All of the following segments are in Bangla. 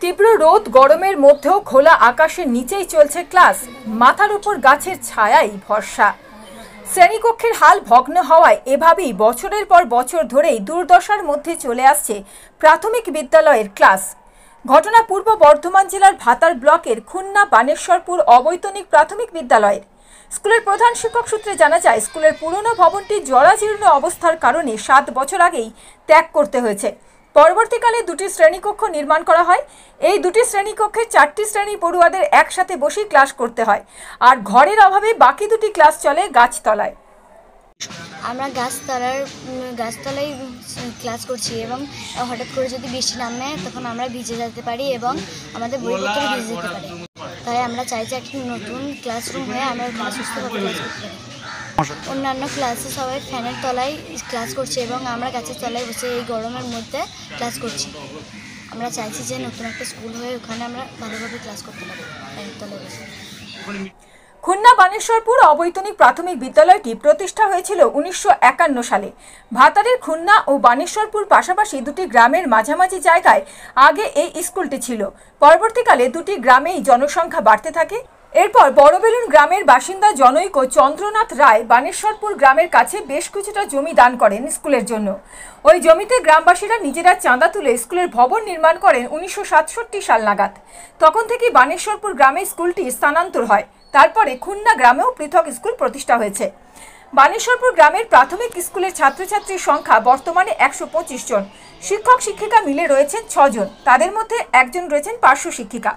তীব্র রোদ গরমের মধ্যেও খোলা আকাশের নিচেই চলছে ক্লাস। মাথার উপর গাছের ছায়াই ভরসা। শ্রেণীকক্ষের হাল ভগ্ন হওয়ায় এভাবেই বছরের পর বছর ধরেই দুর্দশার মধ্যে চলে আসছে প্রাথমিক বিদ্যালয়ের ক্লাস। ঘটনা পূর্ব বর্ধমান জেলার ভাতার ব্লকের খুন্না বানেশ্বরপুর অবৈতনিক প্রাথমিক বিদ্যালয়ের। স্কুলের প্রধান শিক্ষক সূত্রে জানা যায়, স্কুলের পুরনো ভবনটি জরাজীর্ণ অবস্থার কারণে 7 বছর আগেই ত্যাগ করতে হয়েছে। পরবর্তীকালে দুটি শ্রেণীকক্ষ নির্মাণ করা হয়। এই দুটি শ্রেণীকক্ষে 4টি শ্রেণী পড়ুয়াদের একসাথে বসেই ক্লাস করতে হয়, আর ঘরের অভাবে বাকি দুটি ক্লাস চলে গাছতলায়। আমরা গাছতলায় ক্লাস করছি এবং হঠাৎ করে যদি বৃষ্টি নামে তখন আমরা ভিজে যেতে পারি এবং আমাদের বইপত্র ভিজে যেতে পারে। তাই আমরা চাই যে একটি নতুন ক্লাসরুম হয়ে আমরা সুস্থভাবে ক্লাস করতে পারি। অন্যান্য ক্লাসে সবাই ফ্যানের তলায় ক্লাস করছে এবং আমরা গাছের তলায় বসে এই গরমের মধ্যে ক্লাস করছি। আমরা চাইছি যে নতুন একটা স্কুল হয়ে ওখানে আমরা ভালোভাবে ক্লাস করতে পারি ফ্যানের তলায় বসে। খুন্না বানেশ্বরপুর অবৈতনিক প্রাথমিক বিদ্যালয়টি প্রতিষ্ঠা হয়েছিল 1951 সালে। ভাতারের খুন্না ও বানেশ্বরপুর পাশাপাশি দুটি গ্রামের মাঝামাঝি জায়গায় আগে এই স্কুলটি ছিল। পরবর্তীকালে দুটি গ্রামেই জনসংখ্যা বাড়তে থাকে। এরপর বড়বেলুন গ্রামের বাসিন্দা জনৈক চন্দ্রনাথ রায় বানেশ্বরপুর গ্রামের কাছে বেশ কিছুটা জমি দান করেন স্কুলের জন্য। ওই জমিতে গ্রামবাসীরা নিজেরা চাঁদা তুলে স্কুলের ভবন নির্মাণ করেন 1967 সাল নাগাদ। তখন থেকেই বানেশ্বরপুর গ্রামে স্কুলটি স্থানান্তর হয়। তারপরে খুন্না গ্রামেও পৃথক স্কুল প্রতিষ্ঠা হয়েছে। বানেশ্বরপুর গ্রামের প্রাথমিক স্কুলের ছাত্রছাত্রীর সংখ্যা বর্তমানে 125 জন। শিক্ষক শিক্ষিকা মিলে রয়েছেন 6 জন, তাদের মধ্যে একজন রয়েছেন পার্শ্ব শিক্ষিকা।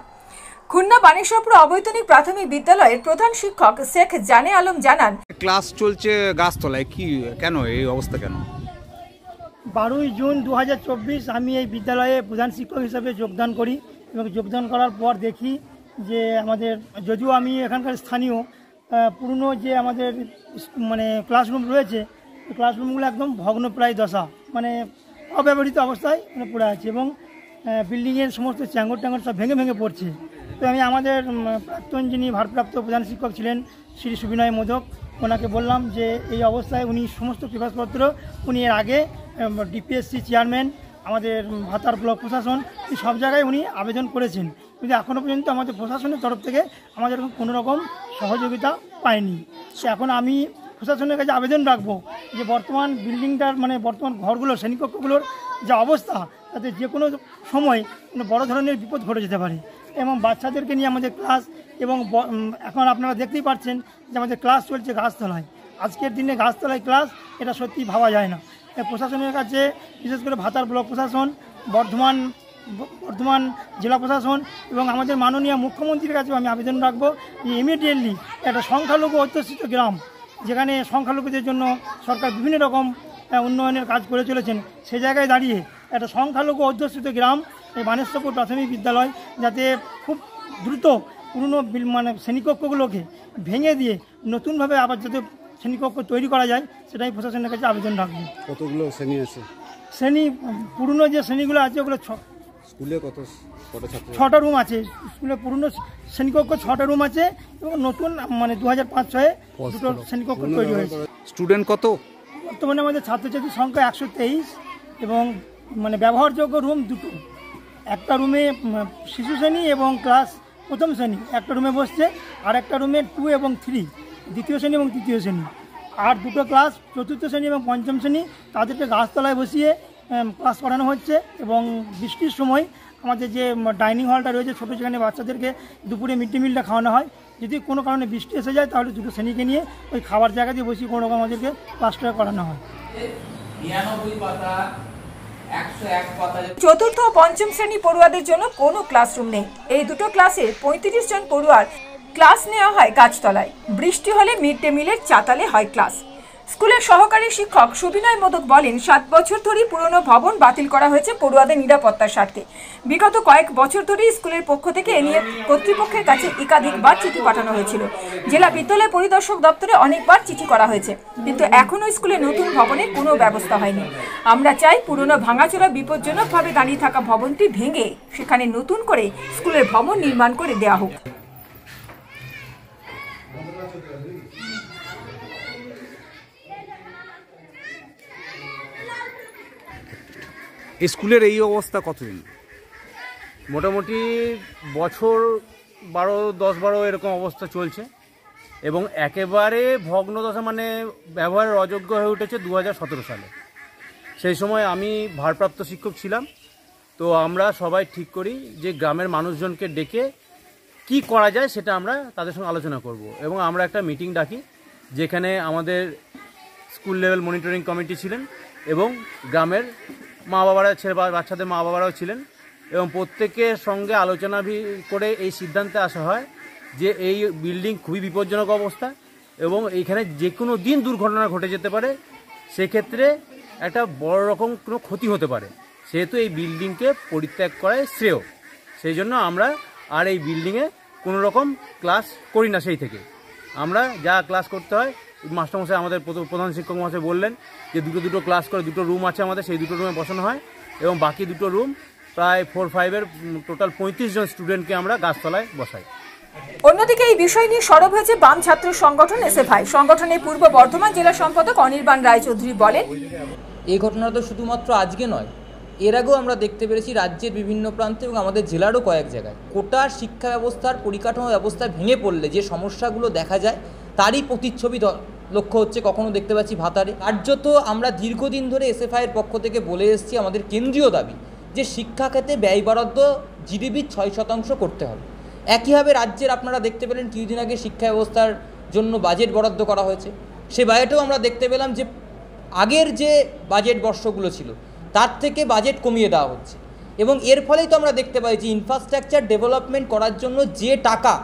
খুন্না বানেশ্বরপুর অবৈতনিক প্রাথমিক বিদ্যালয়ের প্রধান শিক্ষক শেখ জানে আলম জানান, ক্লাস চলছে গাছতলায়, কি কেন এই অবস্থা কেন? 12 জুন 2024 আমি এই বিদ্যালয়ে প্রধান শিক্ষক হিসেবে যোগদান করি এবং যোগদান করার পর দেখি যে আমাদের, যদিও আমি এখানকার স্থানীয়, পুরনো যে আমাদের ক্লাসরুম রয়েছে, ক্লাসরুমগুলো একদম ভগ্নপ্রায় দশা, অব্যবহৃত অবস্থায় পড়ে আছে এবং বিল্ডিংয়ের সমস্ত চ্যাঙ্গর ট্যাঙ্গর সব ভেঙে ভেঙে পড়ছে। তো আমি আমাদের প্রাক্তন যিনি ভারপ্রাপ্ত প্রধান শিক্ষক ছিলেন শ্রী সুবিনয় মোদক, ওনাকে বললাম যে এই অবস্থায় উনি সমস্ত পেপারপত্র, উনি এর আগে ডিপিএসসি চেয়ারম্যান, আমাদের ভাতার ব্লক প্রশাসন, সব জায়গায় উনি আবেদন করেছেন, কিন্তু এখনও পর্যন্ত আমাদের প্রশাসনের তরফ থেকে আমাদের কোনো রকম সহযোগিতা পাইনি। এখন আমি প্রশাসনের কাছে আবেদন রাখবো যে বর্তমান বিল্ডিংটার বর্তমান ঘরগুলো, শ্রেণীকক্ষগুলোর যা অবস্থা, তাতে যে কোনো সময় বড় ধরনের বিপদ ঘটে যেতে পারে এবং বাচ্চাদেরকে নিয়ে আমাদের ক্লাস, এবং এখন আপনারা দেখতেই পাচ্ছেন যে আমাদের ক্লাস চলছে গাছতলায়। আজকের দিনে গাছতলায় ক্লাস, এটা সত্যি ভাবা যায় না। প্রশাসনের কাছে, বিশেষ করে ভাতার ব্লক প্রশাসন, বর্ধমান জেলা প্রশাসন এবং আমাদের মাননীয় মুখ্যমন্ত্রীর কাছে আমি আবেদন রাখবো যে ইমিডিয়েটলি একটা সংখ্যালঘু অধ্যুষিত গ্রাম, যেখানে সংখ্যালঘুদের জন্য সরকার বিভিন্ন রকম উন্নয়নের কাজ করে চলেছেন, সে জায়গায় দাঁড়িয়ে একটা সংখ্যালঘু অধ্যুষিত গ্রাম এই বানেশ্বরপুর প্রাথমিক বিদ্যালয় যাতে খুব দ্রুত পুরনো শ্রেণীকক্ষগুলোকে ভেঙে দিয়ে নতুনভাবে আবার যাতে শ্রেণীকক্ষ তৈরি করা যায়, সেটাই প্রশাসনের কাছে আবেদন রাখবো। কতগুলো শ্রেণী আছে? শ্রেণী, পুরনো যে শ্রেণীগুলো আছে ওগুলো স্কুলে কটা ছাত্র? 6টা রুম আছে। স্কুলে পুরনো শ্রেণীকক্ষ 6টা রুম আছে এবং নতুন 2005-06 দুটো শ্রেণীকক্ষ তৈরি হয়েছে। স্টুডেন্ট কত? বর্তমানে আমাদের ছাত্রছাত্রীর সংখ্যা 123 এবং ব্যবহারযোগ্য রুম 2টো। একটা রুমে শিশু শ্রেণী এবং ক্লাস প্রথম শ্রেণী একটা রুমে বসছে, আর একটা রুমে 2 এবং 3 দ্বিতীয় শ্রেণী এবং তৃতীয় শ্রেণী, আর 2টো ক্লাস চতুর্থ শ্রেণী এবং পঞ্চম শ্রেণী, তাদেরকে গাছতলায় বসিয়ে ক্লাস করানো হচ্ছে। এবং বৃষ্টির সময় আমাদের যে ডাইনিং হলটা রয়েছে ছোটো, যেখানে বাচ্চাদেরকে দুপুরে মিড ডে মিলটা খাওয়ানো হয়, যদি কোনো কারণে বৃষ্টি এসে যায় তাহলে 2টো শ্রেণীকে নিয়ে ওই খাবার জায়গা দিয়ে বসিয়ে কোনো রকম আমাদেরকে ক্লাসটা করানো হয়। চতুর্থ ও পঞ্চম শ্রেণী পড়ুয়াদের জন্য কোনো ক্লাসরুম নেই। এই দুটো ক্লাসে 35 জন পড়ুয়ার ক্লাস নেওয়া হয় গাছতলায়। বৃষ্টি হলে মিড ডে মিলের চাতালে হয় ক্লাস। স্কুলের সহকারী শিক্ষক সুবিনয় মোদক বলেন, 7 বছর ধরেই পুরনো ভবন বাতিল করা হয়েছে পড়ুয়াদের নিরাপত্তার স্বার্থে। বিগত কয়েক বছর ধরেই স্কুলের পক্ষ থেকে এ নিয়ে কর্তৃপক্ষের কাছে একাধিকবার চিঠি পাঠানো হয়েছিল। জেলা বিদ্যালয় পরিদর্শক দপ্তরে অনেকবার চিঠি করা হয়েছে, কিন্তু এখনও স্কুলে নতুন ভবনের কোনো ব্যবস্থা হয়নি। আমরা চাই পুরনো ভাঙাচোরা বিপজ্জনকভাবে দাঁড়িয়ে থাকা ভবনটি ভেঙে সেখানে নতুন করে স্কুলের ভবন নির্মাণ করে দেওয়া হোক। স্কুলের এই অবস্থা কতদিন? মোটামুটি বছর 10-12 এরকম অবস্থা চলছে এবং একেবারে ভগ্নদশা, মানে ব্যবহারের অযোগ্য হয়ে উঠেছে 2017 সালে। সেই সময় আমি ভারপ্রাপ্ত শিক্ষক ছিলাম। তো আমরা সবাই ঠিক করি যে গ্রামের মানুষজনকে ডেকে কি করা যায় সেটা আমরা তাদের সঙ্গে আলোচনা করব এবং আমরা একটা মিটিং ডাকি, যেখানে আমাদের স্কুল লেভেল মনিটরিং কমিটি ছিলেন এবং গ্রামের মা বাবারা, বাচ্চাদের মা বাবারাও ছিলেন এবং প্রত্যেকের সঙ্গে আলোচনা করে এই সিদ্ধান্তে আসা হয় যে এই বিল্ডিং খুবই বিপজ্জনক অবস্থা এবং এইখানে যে কোনো দিন দুর্ঘটনা ঘটে যেতে পারে, সেক্ষেত্রে একটা বড় রকম কোনো ক্ষতি হতে পারে, সেহেতু এই বিল্ডিংকে পরিত্যাগ করাই শ্রেয়। সেই জন্য আমরা আর এই বিল্ডিংয়ে কোনো রকম ক্লাস করি না। সেই থেকে আমরা যা ক্লাস করতে হয়, মাস্টারমশাই আমাদের প্রধান শিক্ষক মহাশয় বললেন যে দুটো ক্লাস করে 2টো রুম আছে আমাদের, সেই 2টো রুমে বসানো হয় এবং বাকি 2টো রুম প্রায় 4-5 টোটাল 35 জন স্টুডেন্টকে আমরা গাছতলায় বসাই। অন্যদিকে এই বিষয় নিয়ে সরব হয়েছে বাম ছাত্র সংগঠন এসএফআই। সংগঠনের পূর্ব বর্ধমান জেলা সম্পাদক অনির্বাণ রায়চৌধুরী বলেন, এই ঘটনা তো শুধুমাত্র আজকে নয়, এর আগেও আমরা দেখতে পেরেছি রাজ্যের বিভিন্ন প্রান্তে এবং আমাদের জেলারও কয়েক জায়গায়। কোটা শিক্ষা ব্যবস্থার পরিকাঠামো ব্যবস্থা ভেঙে পড়লে যে সমস্যাগুলো দেখা যায় তারই প্রতিচ্ছবি লক্ষ্য হচ্ছে। কখনো দেখতে পাচ্ছি ভাতারে। কার্যত আমরা দীর্ঘদিন ধরে এসএফআইয়ের পক্ষ থেকে বলে এসেছি আমাদের কেন্দ্রীয় দাবি যে শিক্ষা খাতে ব্যয় বরাদ্দ জিডিপির 6% করতে হবে। একইভাবে রাজ্যের আপনারা দেখতে পেলেন কিছুদিন আগে শিক্ষা ব্যবস্থার জন্য বাজেট বরাদ্দ করা হয়েছে। সে বাজেটেও আমরা দেখতে পেলাম যে আগের যে বাজেট বর্ষগুলো ছিল তার থেকে বাজেট কমিয়ে দেওয়া হচ্ছে এবং এর ফলেই তো আমরা দেখতে পাই যে ইনফ্রাস্ট্রাকচার ডেভেলপমেন্ট করার জন্য যে টাকা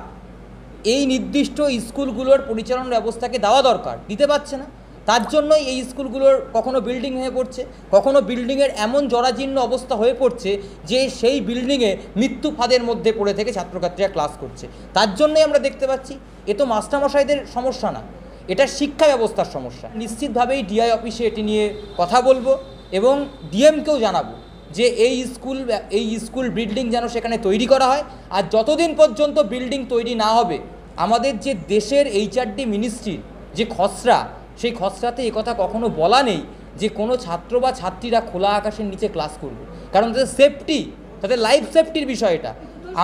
এই নির্দিষ্ট স্কুলগুলোর পরিচালন ব্যবস্থাকে দেওয়া দরকার দিতে পারছে না। তার জন্যই এই স্কুলগুলোর কখনো বিল্ডিং হয়ে পড়ছে, কখনো বিল্ডিংয়ের এমন জরাজীর্ণ অবস্থা হয়ে পড়ছে যে সেই বিল্ডিংয়ে মৃত্যু ফাঁদের মধ্যে পড়ে থেকে ছাত্রছাত্রীরা ক্লাস করছে। তার জন্যই আমরা দেখতে পাচ্ছি এ তো মাস্টারমশাইদের সমস্যা না, এটা শিক্ষা ব্যবস্থার সমস্যা। নিশ্চিতভাবেই ডিআই অফিসে এটি নিয়ে কথা বলবো এবং ডিএমকেও জানাবো যে এই স্কুল বিল্ডিং যেন সেখানে তৈরি করা হয়। আর যতদিন পর্যন্ত বিল্ডিং তৈরি না হবে আমাদের যে দেশের এইচআরডি মিনিস্ট্রির যে খসড়া, সেই খসড়াতে একথা কখনো বলা নেই যে কোনো ছাত্র বা ছাত্রীরা খোলা আকাশের নিচে ক্লাস করবে, কারণ তাদের সেফটি, তাদের লাইফ সেফটির বিষয় এটা।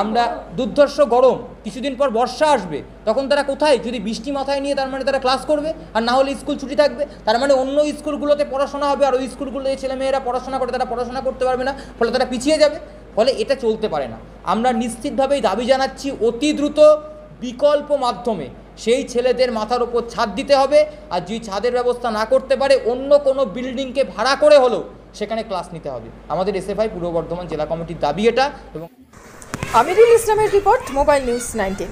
আমরা দুর্ধর্ষ গরম, কিছুদিন পর বর্ষা আসবে, তখন তারা কোথায়, যদি বৃষ্টি মাথায় নিয়ে তার মানে তারা ক্লাস করবে, আর না হলে স্কুল ছুটি থাকবে, তার মানে অন্য স্কুলগুলোতে পড়াশোনা হবে আর ওই স্কুলগুলোতে ছেলেমেয়েরা পড়াশোনা করে তারা পড়াশোনা করতে পারবে না, ফলে তারা পিছিয়ে যাবে। ফলে এটা চলতে পারে না। আমরা নিশ্চিতভাবেই দাবি জানাচ্ছি অতি দ্রুত বিকল্প মাধ্যমে সেই ছেলেদের মাথার ওপর ছাদ দিতে হবে, আর যদি ছাদের ব্যবস্থা না করতে পারে অন্য কোনো বিল্ডিংকে ভাড়া করে হলেও সেখানে ক্লাস নিতে হবে। আমাদের এসএফআই পূর্ব বর্ধমান জেলা কমিটির দাবি এটা। এবং আমিরুল ইসলামের রিপোর্ট, মোবাইল নিউজ 19।